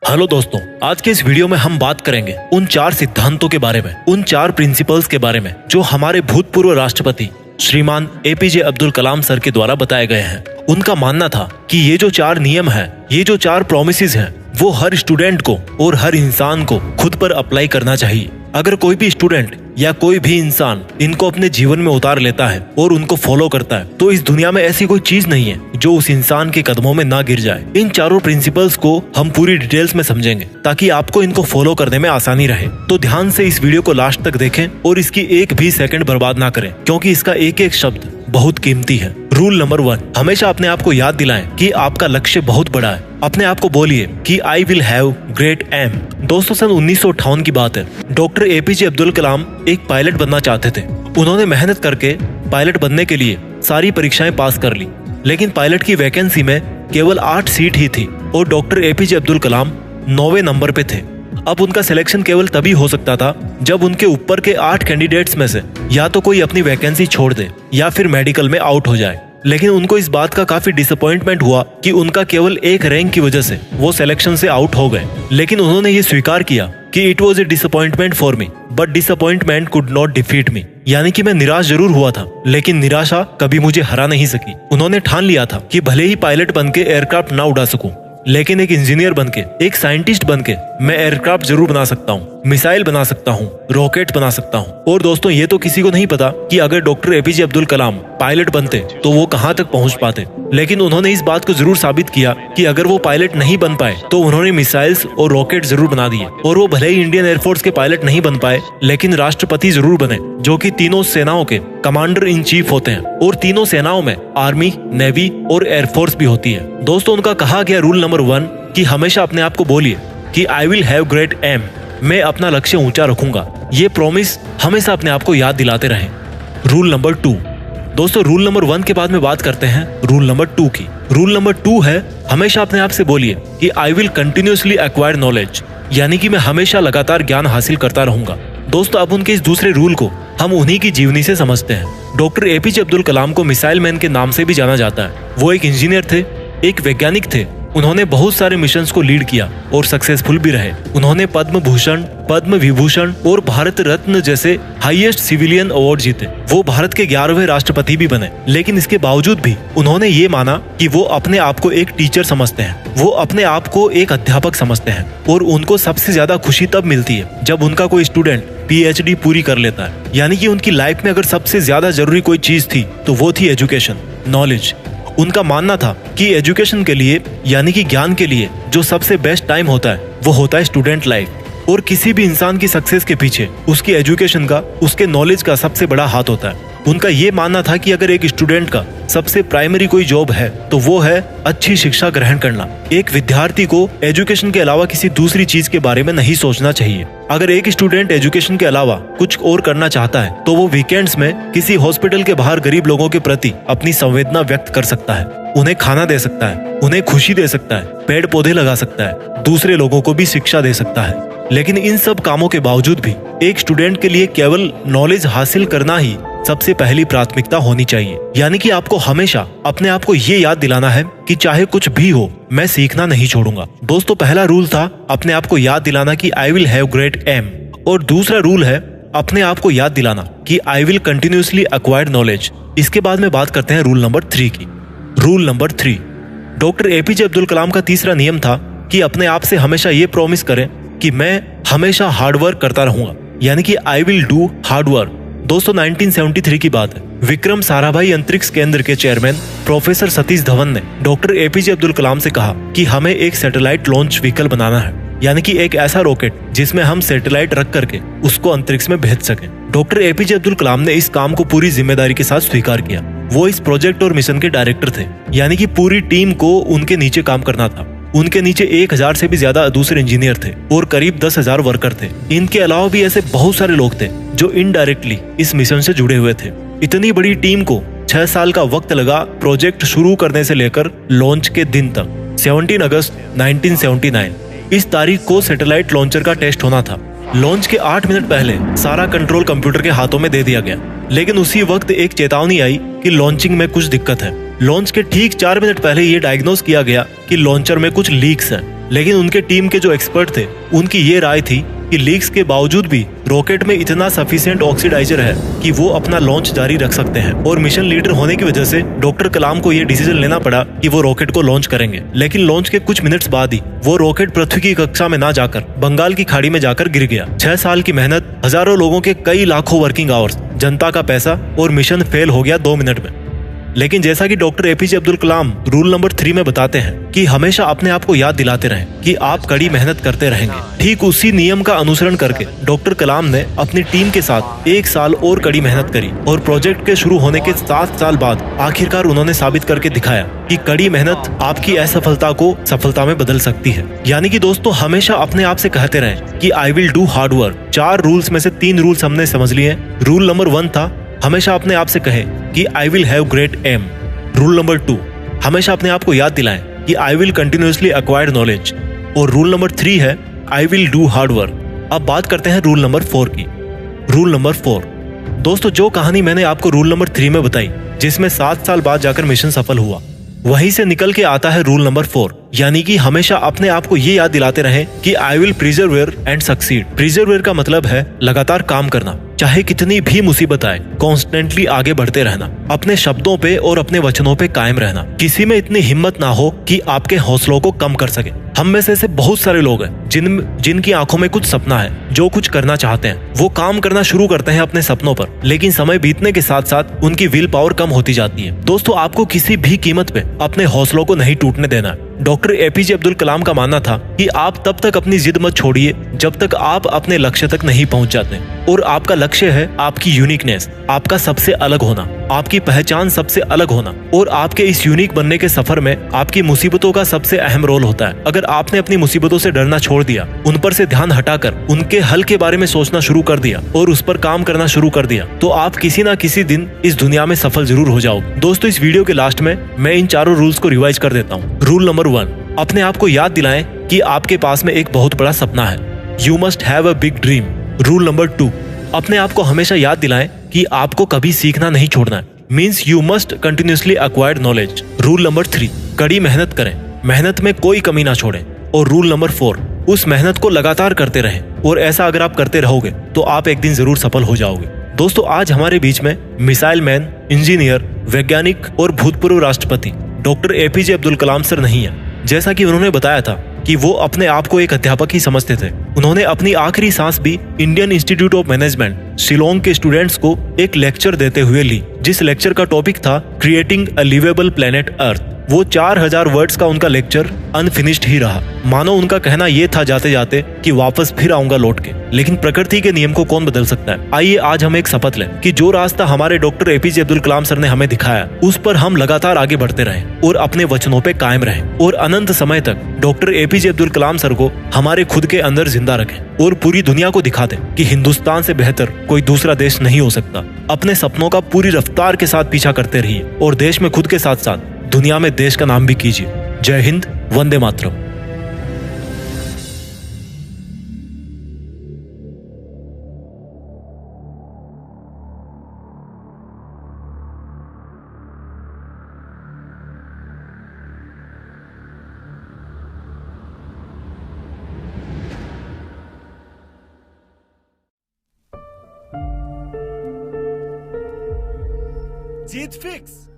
Hello दोस्तों, आज के इस वीडियो में हम बात करेंगे उन 4 सिद्धांतों के बारे में, उन 4 प्रिंसिपल्स के बारे में जो हमारे भूतपूर्व राष्ट्रपति श्रीमान एपीजे अब्दुल कलाम सर के द्वारा बताए गए हैं। उनका मानना था कि ये जो 4 नियम हैं, ये जो 4 प्रॉमिसेस हैं, वो हर स्टूडेंट को और हर इंसान को खुद पर अप्लाई करना चाहिए। अगर कोई भी स्टूडेंट या कोई भी इंसान इनको अपने जीवन में उतार लेता है और उनको फॉलो करता है तो इस दुनिया में ऐसी कोई चीज नहीं है जो उस इंसान के कदमों में ना गिर जाए। इन 4 प्रिंसिपल्स को हम पूरी डिटेल्स में समझेंगे ताकि आपको इनको फॉलो करने में आसानी रहे। तो ध्यान से इस वीडियो को लास्ट तक देखें और इसकी एक भी सेकंड बर्बाद ना करें, क्योंकि इसका एक एक शब्द बहुत कीमती है। रूल नंबर 1, हमेशा अपने आप को याद दिलाएं कि आपका लक्ष्य बहुत बड़ा है। अपने आप को बोलिए कि I will have great aim. दोस्तों, सन 1958 की बात है। डॉक्टर एपीजे अब्दुल कलाम एक पायलट बनना चाहते थे। उन्होंने मेहनत करके पायलट बनने के लिए सारी परीक्षाएं पास कर ली, लेकिन पायलट की वैकेंसी में केवल 8 सीट ही थी और डॉक्टर एपीजे अब्दुल कलाम 9वें नंबर पे थे। अब उनका सिलेक्शन केवल तभी हो सकता था जब उनके ऊपर के 8 कैंडिडेट्स में से या तो कोई अपनी वैकेंसी छोड़ दे या फिर मेडिकल में आउट हो जाए। लेकिन उनको इस बात का काफी डिसअपॉइंटमेंट हुआ कि उनका केवल एक रैंक की वजह से वो सिलेक्शन से आउट हो गए। लेकिन उन्होंने ये स्वीकार किया कि it was a disappointment for me but disappointment could not defeat me, यानी कि मैं निराश जरूर हुआ था लेकिन निराशा कभी मुझे हरा नहीं सकी। उन्होंने ठान लिया था कि भले ही पायलट बनके एयरक्राफ्ट ना उड़ा सकूं, लेकिन एक इंजीनियर बनके, एक साइंटिस्ट बनके मैं एयरक्राफ्ट जरूर बना सकता हूँ, मिसाइल बना सकता हूँ, रॉकेट बना सकता हूँ। और दोस्तों, ये तो किसी को नहीं पता कि अगर डॉक्टर एपीजे अब्दुल कलाम पायलट बनते तो वो कहाँ तक पहुँच पाते। लेकिन उन्होंने इस बात को जरूर साबित किया कि अगर वो पायलट नहीं बन पाए तो उन्होंने मिसाइल्स और रॉकेट जरूर बना दिए। और वो भले ही इंडियन एयरफोर्स के पायलट नहीं बन पाए, लेकिन राष्ट्रपति जरूर बने, जो कि तीनों सेनाओं के कमांडर इन चीफ होते हैं। और तीनों सेनाओं में आर्मी, नेवी और एयरफोर्स भी होती है। दोस्तों, उनका कहा गया रूल नंबर 1 कि हमेशा अपने आप को बोलिए कि I will have great aim, मैं अपना लक्ष्य ऊंचा रखूंगा। ये प्रॉमिस हमेशा अपने आप को याद दिलाते रहें। रूल नंबर 2, दोस्तों, रूल नंबर 1 के बाद में बात करते हैं रूल नंबर 2 की। रूल नंबर 2 है हमेशा अपने आप से बोलिए कि I will continuously acquire knowledge, यानी कि मैं हमेशा लगातार ज्ञान हासिल करता रहूंगा। दोस्तों, अब उनके इस दूसरे रूल को हम उन्हीं की जीवनी से समझते हैं। डॉक्टर एपीजे अब्दुल कलाम को मिसाइल मैन के नाम से भी जाना जाता है। वो एक इंजीनियर थे, एक वैज्ञानिक थे। उन्होंने बहुत सारे मिशंस को लीड किया और सक्सेसफुल भी रहे। उन्होंने पद्म भूषण, पद्म विभूषण और भारत रत्न जैसे हाईएस्ट सिविलियन अवार्ड जीते। वो भारत के 11वें राष्ट्रपति भी बने। लेकिन इसके बावजूद भी उन्होंने ये माना कि वो अपने आप को एक टीचर समझते हैं, वो अपने आप को एक अध्यापक समझते हैं। और उनको सबसे ज्यादा खुशी तब मिलती है जब उनका कोई स्टूडेंट PhD पूरी कर लेता है। यानी कि उनकी लाइफ में अगर सबसे ज्यादा जरूरी कोई चीज थी तो वो थी एजुकेशन, नॉलेज। उनका मानना था कि एजुकेशन के लिए, यानी कि ज्ञान के लिए, जो सबसे बेस्ट टाइम होता है वो होता है स्टूडेंट लाइफ। और किसी भी इंसान की सक्सेस के पीछे उसकी एजुकेशन का, उसके नॉलेज का सबसे बड़ा हाथ होता है। उनका ये मानना था कि अगर एक स्टूडेंट का सबसे प्राइमरी कोई जॉब है तो वो है अच्छी शिक्षा ग्रहण करना। एक विद्यार्थी को एजुकेशन के अलावा किसी दूसरी चीज के बारे में नहीं सोचना चाहिए। अगर एक स्टूडेंट एजुकेशन के अलावा कुछ और करना चाहता है तो वो वीकेंड्स में किसी हॉस्पिटल के बाहर गरीब लोगों के प्रति अपनी संवेदना व्यक्त कर सकता है, उन्हें खाना दे सकता है, उन्हें खुशी दे सकता है, पेड़ पौधे लगा सकता है, दूसरे लोगों को भी शिक्षा दे सकता है। लेकिन इन सब कामों के बावजूद भी एक स्टूडेंट के लिए केवल नॉलेज हासिल करना ही सबसे पहली प्राथमिकता होनी चाहिए। यानी कि आपको हमेशा अपने आप को ये याद दिलाना है कि चाहे कुछ भी हो, मैं सीखना नहीं छोड़ूंगा। दोस्तों, पहला रूल था अपने आप को याद दिलाना कि I will have great aim, और दूसरा रूल है अपने आप को याद दिलाना कि I will continuously acquire knowledge. इसके बाद में बात करते हैं रूल नंबर 3 की। Rule number 3, doctor APJ Abdul Kalam का तीसरा नियम था कि अपने आप से हमेशा ये प्रॉमिस करें कि मैं हमेशा हार्डवर्क करता रहूंगा, यानी कि I will do hard work. दोस्तों, 1973 की बात है। विक्रम साराभाई अंतरिक्ष केंद्र के चेयरमैन प्रोफेसर सतीश धवन ने डॉक्टर एपीजे अब्दुल कलाम से कहा कि हमें एक सैटेलाइट लॉन्च व्हीकल बनाना है, यानी कि एक ऐसा रॉकेट जिसमें हम सैटेलाइट रख करके उसको अंतरिक्ष में भेज सकें। डॉक्टर एपीजे अब्दुल कलाम ने इस काम को पूरी जिम्मेदारी के साथ स्वीकार किया। वो इस प्रोजेक्ट और मिशन के डायरेक्टर थे, यानी कि पूरी टीम को उनके नीचे काम करना था। उनके नीचे 1000 से भी ज्यादा दूसरे इंजीनियर थे और करीब 10,000 वर्कर थे। इनके अलावा भी ऐसे बहुत सारे लोग थे जो इनडायरेक्टली इस मिशन से जुड़े हुए थे। इतनी बड़ी टीम को 6 साल का वक्त लगा प्रोजेक्ट शुरू करने से लेकर लॉन्च के दिन तक। 17 अगस्त 1979 इस तारीख को सैटेलाइट लॉन्चर का टेस्ट होना था। लॉन्च के 8 मिनट पहले सारा कंट्रोल कंप्यूटर के हाथों में दे दिया गया, लेकिन उसी वक्त एक चेतावनी आई कि लॉन्चिंग में कुछ दिक्कत है। लॉन्च के ठीक 4 मिनट पहले ये डायग्नोस किया गया कि लॉन्चर में कुछ लीक्स हैं। लेकिन उनके टीम के जो एक्सपर्ट थे उनकी ये राय थी कि लीक्स के बावजूद भी रॉकेट में इतना सफिशिएंट ऑक्सीडाइजर है कि वो अपना लॉन्च जारी रख सकते हैं। और मिशन लीडर होने की वजह से डॉक्टर कलाम को ये डिसीजन लेना पड़ा कि वो रॉकेट को लॉन्च करेंगे। लेकिन लॉन्च के कुछ मिनट्स बाद ही वो रॉकेट पृथ्वी की कक्षा में ना जाकर बंगाल की खाड़ी में जाकर गिर गया। 6 साल की मेहनत, हजारों लोगों के कई लाखों वर्किंग आवर्स, जनता का पैसा और मिशन फेल हो गया 2 मिनट में। लेकिन जैसा कि डॉक्टर एपीजे अब्दुल कलाम रूल नंबर 3 में बताते हैं कि हमेशा अपने आप को याद दिलाते रहें कि आप कड़ी मेहनत करते रहेंगे। ठीक उसी नियम का अनुसरण करके डॉक्टर कलाम ने अपनी टीम के साथ 1 साल और कड़ी मेहनत करी और प्रोजेक्ट के शुरू होने के 7 साल बाद आखिरकार उन्होंने साबित करके दिखाया कि कड़ी मेहनत आपकी असफलता को सफलता में बदल सकती है। यानी कि दोस्तों, हमेशा अपने आप से कहते रहें कि I will do hard work. 4 rules में से 3 रूल्स हमने समझ लिए। रूल नंबर 1 था हमेशा अपने आप से कहें कि I will have great aim. Rule number 2, हमेशा अपने आप को याद दिलाएं कि I will continuously acquire knowledge. और रूल नंबर 3 है I will do hard work. अब बात करते हैं रूल नंबर 4 की। रूल नंबर 4, दोस्तों, जो कहानी मैंने आपको रूल नंबर 3 में बताई, जिसमें 7 साल बाद जाकर मिशन सफल हुआ, वहीं से निकल के आता है रूल नंबर 4, यानी कि हमेशा अपने आप को ये याद दिलाते रहें कि आई विल प्रिजर्वेयर एंड सक्सीड। प्रिजर्वेयर का मतलब है लगातार काम करना, चाहे कितनी भी मुसीबत आए, कॉन्स्टेंटली आगे बढ़ते रहना, अपने शब्दों पे और अपने वचनों पे कायम रहना। किसी में इतनी हिम्मत ना हो कि आपके हौसलों को कम कर सके। हम में से ऐसे बहुत सारे लोग हैं जिनकी आंखों में कुछ सपना है, जो कुछ करना चाहते हैं, वो काम करना शुरू करते हैं अपने सपनों पर, लेकिन समय बीतने के साथ साथ उनकी विल पावर कम होती जाती है। दोस्तों, आपको किसी भी कीमत पे अपने हौसलों को नहीं टूटने देना है। डॉक्टर एपीजे अब्दुल कलाम का मानना था कि आप तब तक अपनी जिद मत छोड़िए जब तक आप अपने लक्ष्य तक नहीं पहुंच जाते। और आपका लक्ष्य है आपकी यूनिकनेस, आपका सबसे अलग होना, आपकी पहचान सबसे अलग होना। और आपके इस यूनिक बनने के सफर में आपकी मुसीबतों का सबसे अहम रोल होता है। अगर आपने अपनी मुसीबतों से डरना छोड़ दिया, उन पर से ध्यान हटाकर उनके हल के बारे में सोचना शुरू कर दिया और उस पर काम करना शुरू कर दिया, तो आप किसी ना किसी दिन इस दुनिया में सफल जरूर हो जाओगे। दोस्तों, इस वीडियो के लास्ट में मैं इन चारों रूल्स को रिवाइज कर देता हूँ। रूल नंबर 1, अपने आप को याद दिलाएं कि आपके पास में एक बहुत बड़ा सपना है। You must have a big dream. Rule number 2, अपने आप को हमेशा याद दिलाएं कि आपको कभी सीखना नहीं छोड़ना है। Means you must continuously acquire knowledge. Rule number 3, कड़ी मेहनत करें, मेहनत में कोई कमी ना छोड़ें। और रूल नंबर 4, उस मेहनत को लगातार करते रहें। और ऐसा अगर आप करते रहोगे तो आप एक दिन जरूर सफल हो जाओगे। दोस्तों, आज हमारे बीच में मिसाइल मैन, इंजीनियर, वैज्ञानिक और भूतपूर्व राष्ट्रपति डॉक्टर एपीजे अब्दुल कलाम सर नहीं है। जैसा कि उन्होंने बताया था कि वो अपने आप को एक अध्यापक ही समझते थे। उन्होंने अपनी आखिरी सांस भी Indian institute of management Shillong के स्टूडेंट्स को एक लेक्चर देते हुए ली, जिस लेक्चर का टॉपिक था creating a livable planet earth. वो 4000 वर्ड्स का उनका लेक्चर अनफिनिश्ड ही रहा। मानो उनका कहना ये था जाते जाते कि वापस फिर आऊंगा लौट के। लेकिन प्रकृति के नियम को कौन बदल सकता है। आइए आज हम एक शपथ लें कि जो रास्ता हमारे डॉक्टर एपीजे अब्दुल कलाम सर ने हमें दिखाया, उस पर हम लगातार आगे बढ़ते रहें और अपने वचनों पे कायम रहें और अनंत समय तक डॉक्टर एपीजे अब्दुल कलाम सर को हमारे खुद के अंदर जिंदा रखें और पूरी दुनिया को दिखा दें कि हिंदुस्तान से बेहतर कोई दूसरा देश नहीं हो सकता। अपने सपनों का पूरी रफ्तार के साथ पीछा करते रहिए और देश में खुद के साथ साथ दुनिया में देश का नाम भी कीजिए। जय हिंद, वंदे मातरम। जीत फिक्स।